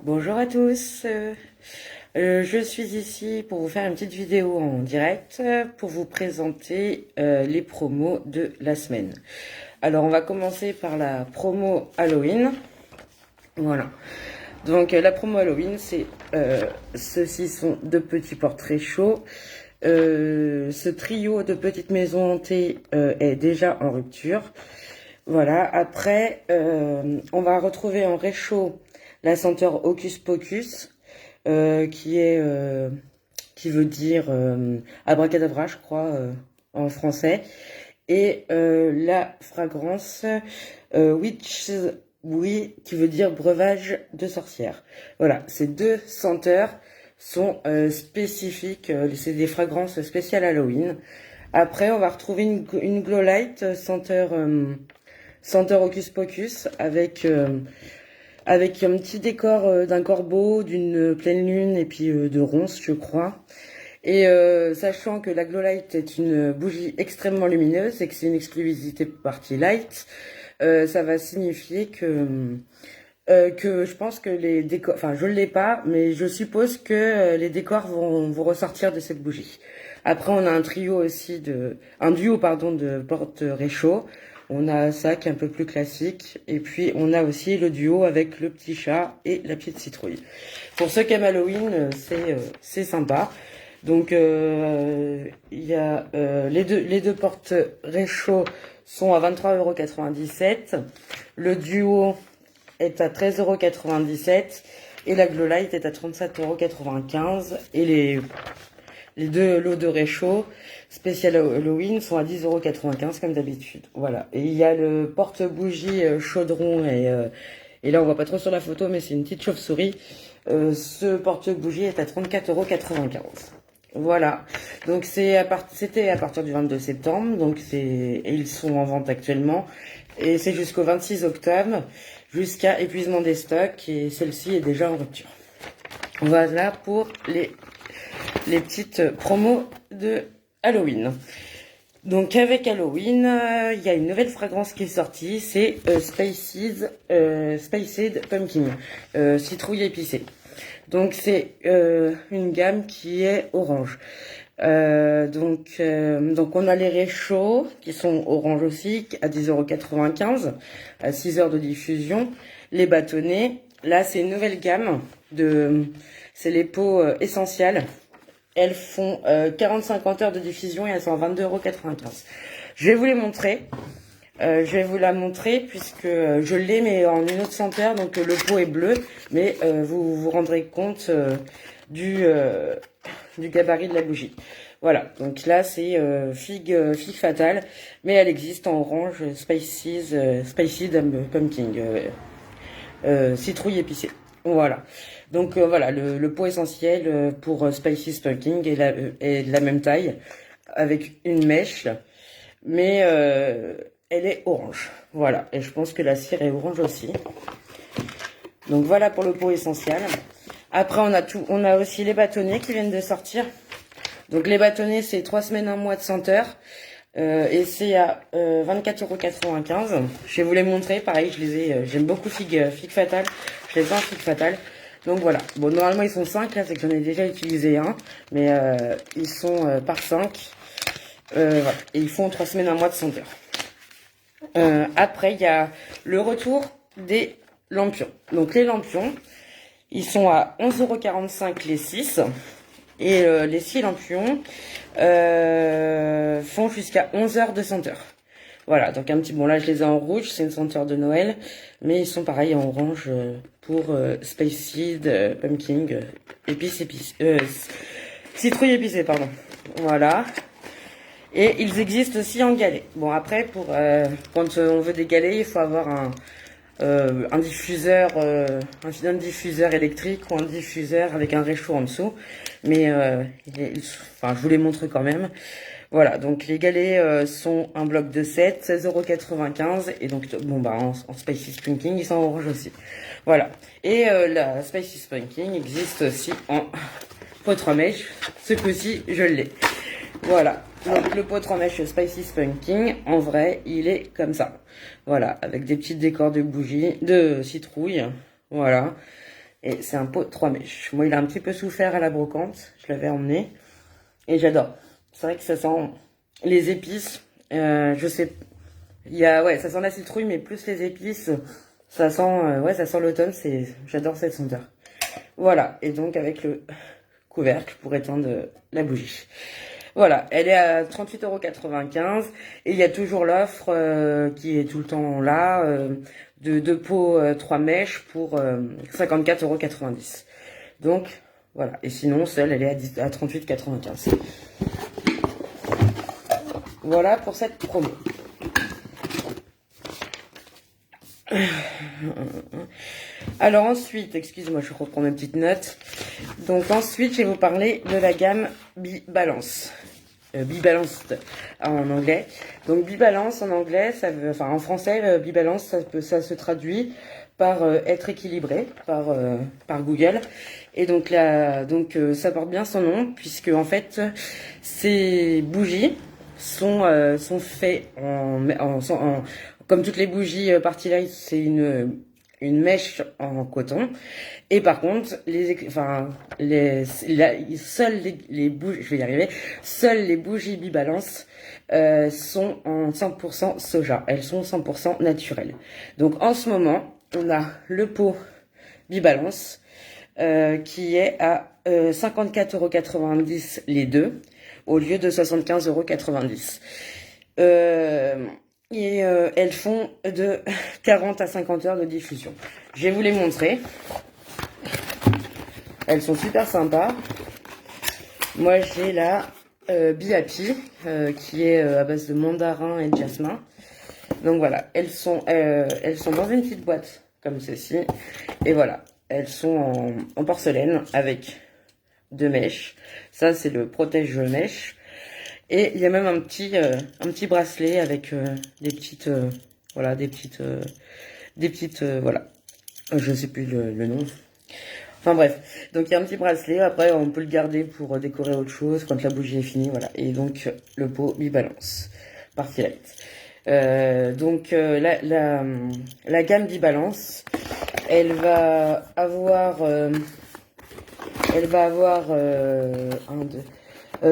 Bonjour à tous, je suis ici pour vous faire une petite vidéo en direct pour vous présenter les promos de la semaine. Alors on va commencer par la promo Halloween. Voilà. Donc la promo Halloween, c'est ceux-ci sont de petits portraits chauds. Ce trio de petites maisons hantées est déjà en rupture. Voilà, après, on va retrouver en réchaud la senteur Hocus Pocus, qui veut dire abracadabra, je crois, en français. Et la fragrance Witch's Oui, qui veut dire breuvage de sorcière. Voilà, ces deux senteurs sont spécifiques, c'est des fragrances spéciales Halloween. Après, on va retrouver une Glow Light senteur Hocus Pocus avec un petit décor d'un corbeau, d'une pleine lune et puis de ronces, je crois. Et sachant que la Glow Light est une bougie extrêmement lumineuse et que c'est une exclusivité Party Light, ça va signifier que je pense que les décors, enfin je ne l'ai pas, mais je suppose que les décors vont ressortir de cette bougie. Après on a un duo pardon de porte réchaud. On a ça qui est un peu plus classique. Et puis on a aussi le duo avec le petit chat et la petite citrouille. Pour ceux qui aiment Halloween, c'est sympa. Donc il y a les deux portes réchaud sont à 23,97 €. Le duo est à 13,97 € et la Glow Light est à 37,95 € et les deux lots de réchaud spécial Halloween sont à 10,95 € comme d'habitude. Voilà. Et il y a le porte-bougie chaudron et là on voit pas trop sur la photo mais c'est une petite chauve-souris. Ce porte-bougie est à 34,95 €. Voilà. Donc c'était à partir du 22 septembre. Donc et ils sont en vente actuellement. Et c'est jusqu'au 26 octobre, jusqu'à épuisement des stocks. Et celle-ci est déjà en rupture. Voilà pour les petites promos de Halloween. Donc avec Halloween, il y a une nouvelle fragrance qui est sortie, c'est Spiced Pumpkin, citrouille épicée. Donc c'est une gamme qui est orange. Donc on a les réchauds qui sont orange aussi à 10,95 € à 6 heures de diffusion. Les bâtonnets, là c'est une nouvelle gamme c'est les peaux essentielles. Elles font 40-50 heures de diffusion et elles sont à 22,95 €. Je vais vous les montrer. Je vais vous la montrer puisque je l'ai mais en une autre senteur, donc le pot est bleu, mais vous vous rendrez compte du gabarit de la bougie. Voilà, donc là c'est figue fatale, mais elle existe en orange, spicy pumpkin, citrouille épicée. Voilà. Donc voilà, le pot essentiel pour Spicy Pumpkin est de la même taille, avec une mèche, mais elle est orange. Voilà, et je pense que la cire est orange aussi. Donc voilà pour le pot essentiel. Après on a aussi les bâtonnets qui viennent de sortir. Donc les bâtonnets c'est 3 semaines, 1 mois de senteur. Et c'est à 24,95 €. Je vais vous les montrer, pareil, j'aime beaucoup figue fatale. Je les ai en figue fatale. Donc voilà. Bon, normalement ils sont 5, là c'est que j'en ai déjà utilisé un, mais ils sont par 5. Voilà. Et ils font 3 semaines, 1 mois de senteur. Après il y a le retour des lampions. Donc les lampions, ils sont à 11,45 € les 6. Et les 6 lampions font jusqu'à 11 heures de senteur. Voilà, donc bon là je les ai en rouge, c'est une senteur de Noël, mais ils sont pareils en orange pour Spicy Pumpkin, citrouille épicée, pardon. Voilà. Et ils existent aussi en galet. Bon après, quand on veut des galets, il faut avoir un diffuseur, un diffuseur électrique ou un diffuseur avec un réchaud en dessous. Mais enfin, je vous les montre quand même. Voilà, donc les galets sont un bloc de 7, 16,95 €. Et donc, bon, bah, en Spicy Spanking, ils sont en orange aussi. Voilà. Et la Spicy Spanking existe aussi en pot 3 mèches. Ce coup-ci, je l'ai. Voilà. Donc le pot 3 mèches Spicy Spanking, en vrai, il est comme ça. Voilà, avec des petits décors de bougies, de citrouille. Voilà. Et c'est un pot 3 mèches. Moi, il a un petit peu souffert à la brocante. Je l'avais emmené. Et j'adore. C'est vrai que ça sent les épices. Je sais, ouais, ça sent la citrouille, mais plus les épices, ça sent, ouais, ça sent l'automne. J'adore cette senteur. Voilà. Et donc avec le couvercle pour éteindre la bougie. Voilà, elle est à 38,95 € et il y a toujours l'offre qui est tout le temps là de deux pots 3 mèches pour 54,90 €. Donc voilà, et sinon celle elle est à 38,95 €. Voilà pour cette promo. Alors ensuite, excuse-moi, je reprends mes petites notes. Donc ensuite, je vais vous parler de la gamme Bibalance. Bibalanced en anglais. Donc Bibalance en anglais, ça veut, enfin en français, Bibalance, ça se traduit par être équilibré par Google. Et donc là, ça porte bien son nom puisque en fait, ces bougies sont faites comme toutes les bougies Party Light, c'est une mèche en coton. Et par contre, seules les bougies, je vais y arriver, seules les bougies Bibalance sont en 100% soja. Elles sont 100% naturelles. Donc en ce moment, on a le pot Bibalance qui est à 54,90 € les deux, au lieu de 75,90 €. Et elles font de 40 à 50 heures de diffusion. Je vais vous les montrer. Elles sont super sympas. Moi, j'ai la Be Happy, qui est à base de mandarin et de jasmin. Donc voilà, elles sont dans une petite boîte comme ceci. Et voilà, elles sont en porcelaine avec 2 mèches. Ça, c'est le protège-mèche. Et il y a même un petit bracelet avec des petites, voilà, voilà. Je sais plus le nom. Enfin bref, donc il y a un petit bracelet. Après, on peut le garder pour décorer autre chose quand la bougie est finie, voilà. Et donc le pot Bibalance, Party Light. La gamme Bibalance, elle va avoir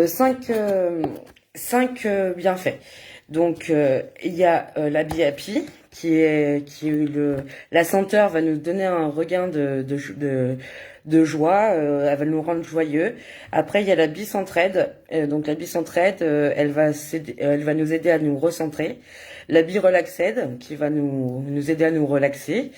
5 bienfaits. Donc il y a la Be Happy la senteur va nous donner un regain de joie, elle va nous rendre joyeux. Après il y a la Bicentraide, donc la Bicentraide, elle va nous aider à nous recentrer. La Be Relaxed qui va nous aider à nous relaxer.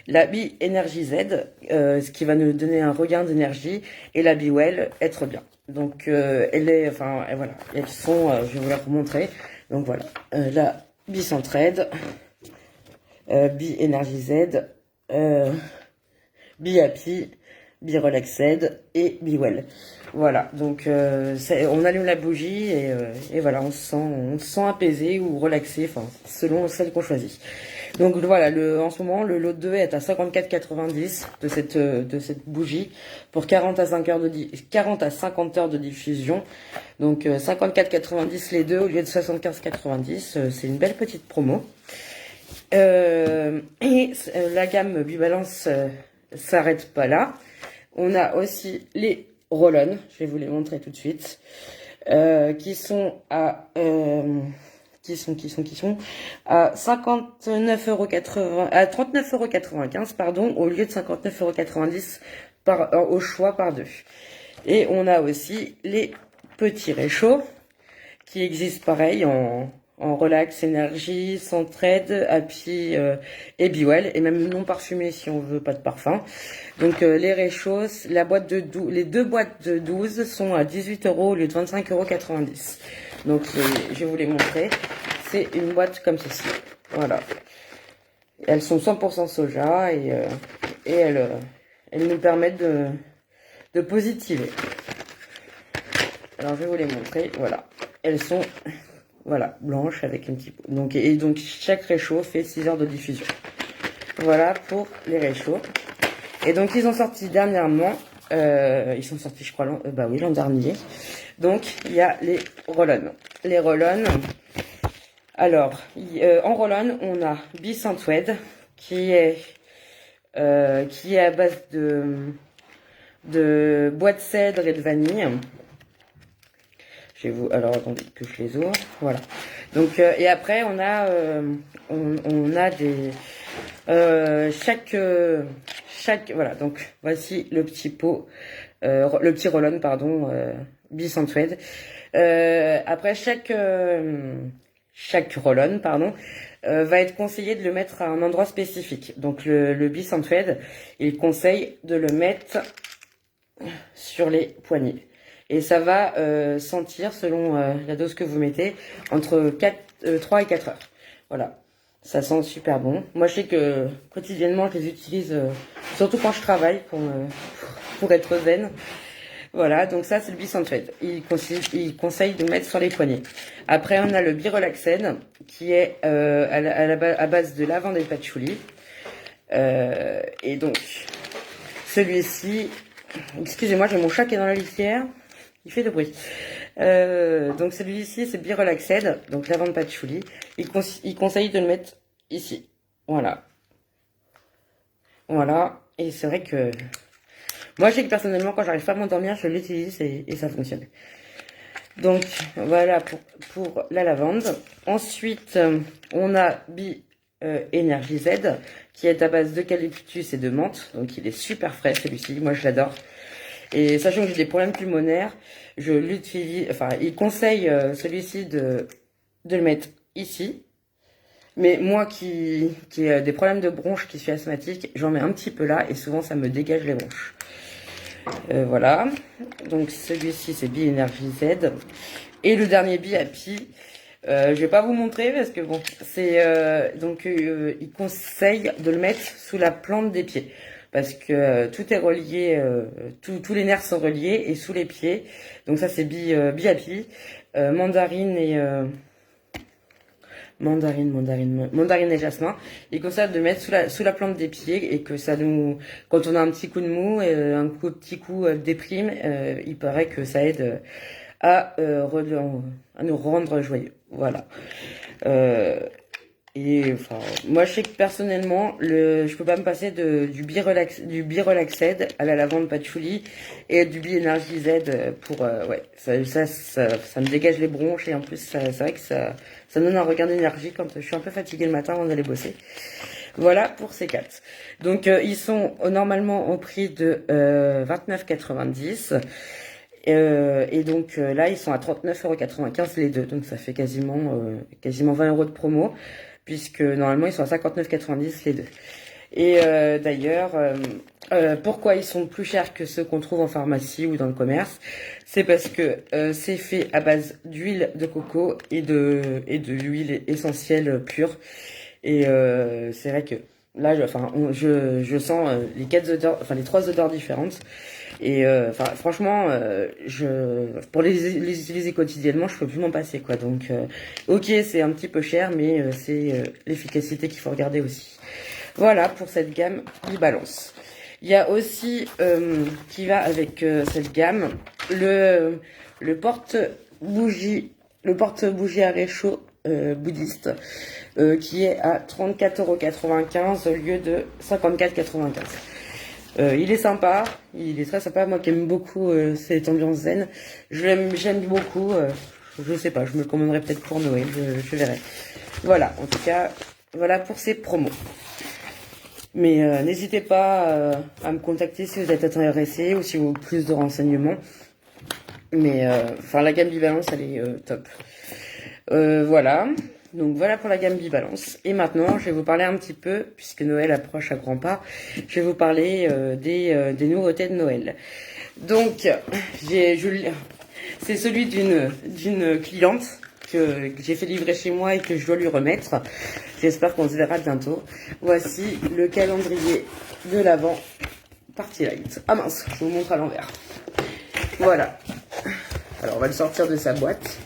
La Be Energy Z, ce qui va nous donner un regain d'énergie, et la Be Well, être bien. Donc voilà, elles sont, je vais vous la remontrer. Donc voilà, la Bicentraide, Be Energy Z, Be Happy, Be Relaxed et Be Well. Voilà, donc on allume la bougie et voilà, on se sent apaisé ou relaxé, enfin selon celle qu'on choisit. Donc voilà, en ce moment, le lot 2 est à 54,90 € de cette bougie pour 40 à 50 heures de diffusion. Donc 54,90 € les deux au lieu de 75,90 €. C'est une belle petite promo. La gamme Bibalance s'arrête pas là. On a aussi les roll-on, je vais vous les montrer tout de suite, qui sont à 59,80 à 39,95 €, pardon, au lieu de 59,90 € au choix par deux. Et on a aussi les petits réchauds qui existent pareil en relax, énergie, Centraide, Happy et Be Well, et même non parfumé si on veut pas de parfum. Donc les réchauds, les deux boîtes de 12 sont à 18 € au lieu de 25,90 €. Donc je vais vous les montrer. C'est une boîte comme ceci. Voilà. Elles sont 100% soja et elles nous permettent de positiver. Alors je vais vous les montrer. Voilà. Elles sont blanches avec un petit peu. Donc chaque réchaud fait 6 heures de diffusion. Voilà pour les réchauds. Et donc ils ont sorti dernièrement. Ils sont sortis, je crois, l'an dernier. Donc il y a les roll-on. Les roll-on. Alors, en roll-on, on a Bicentraide qui est qui est à base de bois de cèdre et de vanille. Alors attendez que je les ouvre. Voilà. Donc et après on a des chaque voilà. Donc voici le petit pot, le petit roll-on pardon, bis en tweed. Après chaque roll-on pardon va être conseillé de le mettre à un endroit spécifique. Donc le bis en tweed, il conseille de le mettre sur les poignets. Et ça va sentir, selon la dose que vous mettez, entre 3 et 4 heures. Voilà, ça sent super bon. Moi, je sais que quotidiennement, je les utilise, surtout quand je travaille, pour être zen. Voilà, donc ça, c'est le Bicentued. Il conseille de mettre sur les poignets. Après, on a le Birelaxed, qui est à base de lavande et de patchouli. Et donc, celui-ci... Excusez-moi, j'ai mon chat qui est dans la litière. Il fait de bruit. Donc celui-ci, c'est Birelaxed, donc lavande patchouli. Il conseille de le mettre ici. Voilà. Voilà. Et c'est vrai que... Moi, je sais que personnellement, quand j'arrive pas à m'endormir, je l'utilise et ça fonctionne. Donc, voilà pour la lavande. Ensuite, on a Energy Z, qui est à base d'eucalyptus et de menthe. Donc, il est super frais, celui-ci. Moi, je l'adore. Et sachant que j'ai des problèmes pulmonaires, je l'utilise... Enfin, il conseille celui-ci de le mettre ici. Mais moi qui ai des problèmes de bronches, qui suis asthmatique, j'en mets un petit peu là et souvent ça me dégage les bronches. Voilà. Donc celui-ci c'est Bi-Energy Z. Et le dernier Bi-Happy, je vais pas vous montrer parce que bon, c'est il conseille de le mettre sous la plante des pieds. Parce que tout est relié, tous les nerfs sont reliés et sous les pieds. Donc ça c'est Bi-Happy, mandarine et... mandarine et jasmin. Il conseille de mettre sous la plante des pieds et que ça nous, quand on a un petit coup de mou et petit coup de déprime, il paraît que ça aide à nous rendre joyeux. Voilà. Et enfin, moi je sais que personnellement, je peux pas me passer du Birelaxed à la lavande patchouli et du Bi-Energy Z pour ouais, ça me dégage les bronches et en plus c'est vrai que ça donne un regain d'énergie quand je suis un peu fatiguée le matin avant d'aller bosser. Voilà pour ces 4. Donc ils sont normalement au prix de 29,90 €. Et donc là ils sont à 39,95 € les deux, donc ça fait quasiment 20 € de promo, puisque normalement ils sont à 59,90 € les deux. Et d'ailleurs, pourquoi ils sont plus chers que ceux qu'on trouve en pharmacie ou dans le commerce? C'est parce que c'est fait à base d'huile de coco et de l'huile essentielle pure. Et c'est vrai que là, je sens les 4 odeurs, enfin les 3 odeurs différentes. Et franchement, pour les utiliser quotidiennement, je peux plus m'en passer quoi. Donc, ok, c'est un petit peu cher, mais c'est l'efficacité qu'il faut regarder aussi. Voilà pour cette gamme Bibalance. Il y a aussi qui va avec cette gamme le porte-bougie à réchaud bouddhiste qui est à 34,95 € au lieu de 54,95 €. Il est sympa, il est très sympa. Moi qui aime beaucoup cette ambiance zen, j'aime beaucoup. Je sais pas, je me le commanderai peut-être pour Noël, je verrai. Voilà, en tout cas, voilà pour ces promos. Mais n'hésitez pas à me contacter si vous êtes intéressé ou si vous voulez plus de renseignements. Mais la gamme Bibalance, elle est top. Voilà. Donc voilà pour la gamme Bibalance. Et maintenant, je vais vous parler un petit peu, puisque Noël approche à grands pas, je vais vous parler des nouveautés de Noël. Donc, c'est celui d'une cliente que j'ai fait livrer chez moi et que je dois lui remettre. J'espère qu'on se verra bientôt. Voici le calendrier de l'Avent Party Light. Ah mince, je vous montre à l'envers. Voilà. Alors, on va le sortir de sa boîte.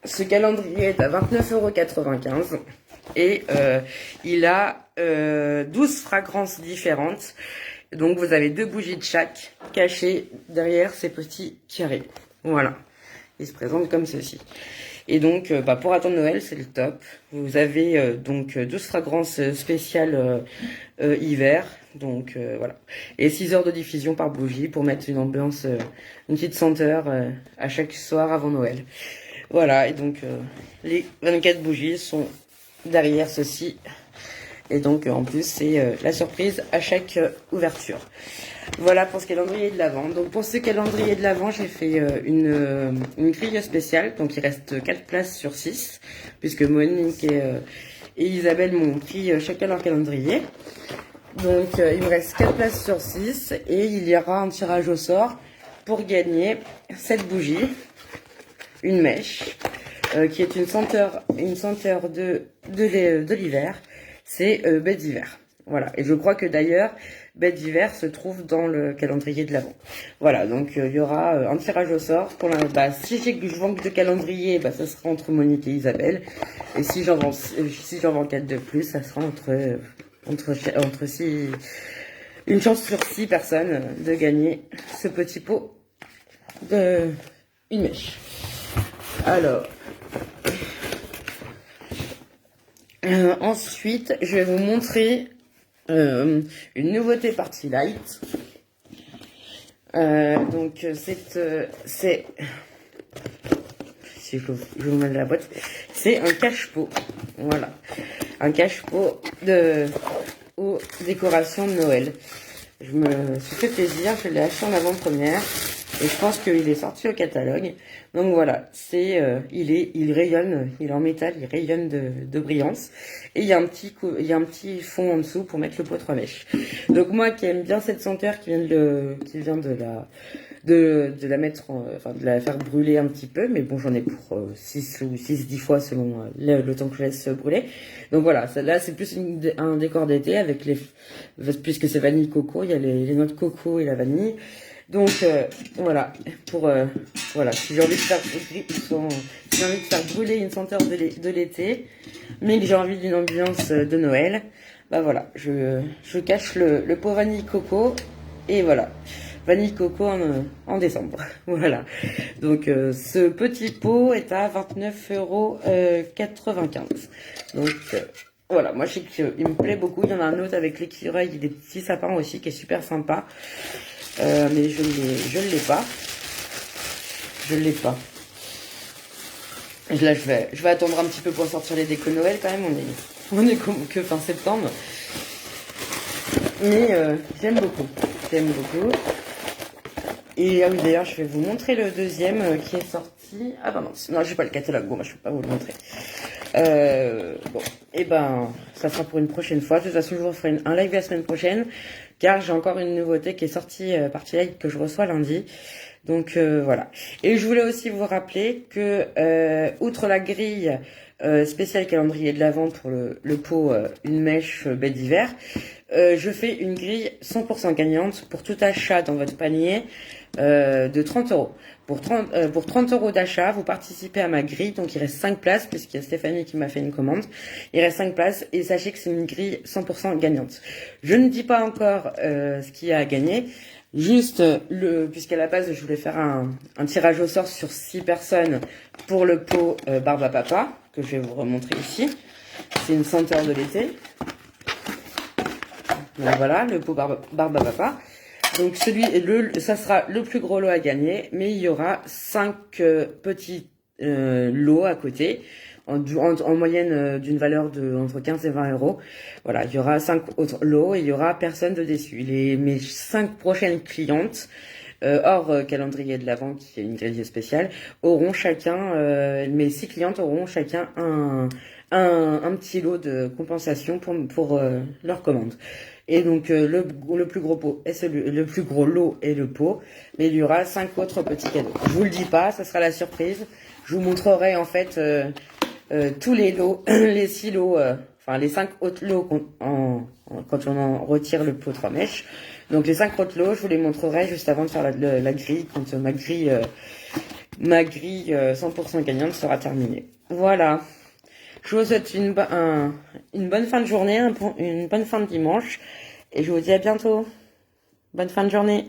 Ce calendrier est à 29,95 € et il a 12 fragrances différentes. Donc, vous avez 2 bougies de chaque cachées derrière ces petits carrés. Voilà. Il se présente comme ceci. Et donc, pour attendre Noël, c'est le top. Vous avez donc 12 fragrances spéciales hiver. Donc voilà. Et 6 heures de diffusion par bougie pour mettre une ambiance, une petite senteur à chaque soir avant Noël. Voilà, et donc les 24 bougies sont derrière ceci. Et donc en plus c'est la surprise à chaque ouverture. Voilà pour ce calendrier de l'Avent. Donc pour ce calendrier de l'Avent, j'ai fait une grille spéciale. Donc il reste 4 places sur 6, puisque Monique et Isabelle m'ont pris chacun leur calendrier. Donc il me reste 4 places sur 6 et il y aura un tirage au sort pour gagner cette bougie, une mèche, qui est une senteur de l'hiver. C'est Bête d'hiver. Voilà. Et je crois que d'ailleurs, Bête d'hiver se trouve dans le calendrier de l'Avent. Voilà. Donc il y aura un tirage au sort. Pour si je manque de calendrier, ça sera entre Monique et Isabelle. Et si j'en vends 4 de plus, ça sera entre 6, une chance sur 6 personnes de gagner ce petit pot de une mèche. Alors, ensuite, je vais vous montrer une nouveauté Party Light. Donc, c'est si je vous mets la boîte, c'est un cache-pot. Voilà, un cache-pot aux décorations de Noël. Je me suis fait plaisir, je l'ai acheté en avant-première et je pense qu'il est sorti au catalogue. Donc voilà, il rayonne, il est en métal, il rayonne de brillance. Et il y a un petit fond en dessous pour mettre le pot 3 mèches. Donc moi qui aime bien cette senteur qui vient de la mettre, de la faire brûler un petit peu, mais bon, j'en ai pour 6-10 fois selon le temps que je laisse brûler. Donc voilà, là c'est plus un décor d'été avec puisque c'est vanille coco, il y a les noix de coco et la vanille. Donc voilà, voilà, si j'ai envie de faire brûler une senteur de l'été, mais que j'ai envie d'une ambiance de Noël, voilà, je cache le pot vanille coco et voilà. Vanille coco en décembre. Voilà. Donc ce petit pot est à 29,95 €. Donc voilà, moi je sais qu'il me plaît beaucoup. Il y en a un autre avec l'écureuil et des petits sapins aussi qui est super sympa. Mais je ne l'ai pas. Je l'ai pas. Là je vais attendre un petit peu pour sortir les décos Noël quand même. On est que fin septembre. Mais j'aime beaucoup. J'aime beaucoup. Et ah oui, d'ailleurs, je vais vous montrer le deuxième qui est sorti. Ah non, j'ai pas le catalogue. Bon, je peux pas vous le montrer. Ça sera pour une prochaine fois. De toute façon, je vous ferai un live la semaine prochaine, car j'ai encore une nouveauté qui est sortie Party Light que je reçois lundi. Donc voilà. Et je voulais aussi vous rappeler que outre la grille spéciale calendrier de l'Avent pour le pot une mèche Bête d'hiver, je fais une grille 100% gagnante pour tout achat dans votre panier de 30 €. Pour 30 € d'achat, vous participez à ma grille. Donc il reste 5 places puisqu'il y a Stéphanie qui m'a fait une commande. Il reste 5 places et sachez que c'est une grille 100% gagnante. Je ne dis pas encore ce qu'il y a à gagner. Juste puisqu'à la base je voulais faire un tirage au sort sur 6 personnes pour le pot Barbe à Papa que je vais vous remontrer ici. C'est une senteur de l'été. Donc voilà, le pot Barbe à Papa. Donc ça sera le plus gros lot à gagner, mais il y aura 5 petits lots à côté, en moyenne d'une valeur de entre 15 et 20 €. Voilà, il y aura 5 autres lots et il y aura personne de déçu. Mes 5 prochaines clientes, hors calendrier de l'Avent qui est une grille spéciale, auront chacun, mes 6 clientes auront chacun un petit lot de compensation pour leur commande. Et donc le plus gros pot le plus gros lot est le pot, mais il y aura 5 autres petits cadeaux. Je vous le dis pas, ça sera la surprise. Je vous montrerai en fait tous les lots, les 6 lots, les 5 autres lots quand on en retire le pot 3 mèches. Donc les 5 autres lots, je vous les montrerai juste avant de faire la grille, quand ma grille 100% gagnante sera terminée. Voilà. Je vous souhaite une bonne fin de journée, une bonne fin de dimanche. Et je vous dis à bientôt. Bonne fin de journée.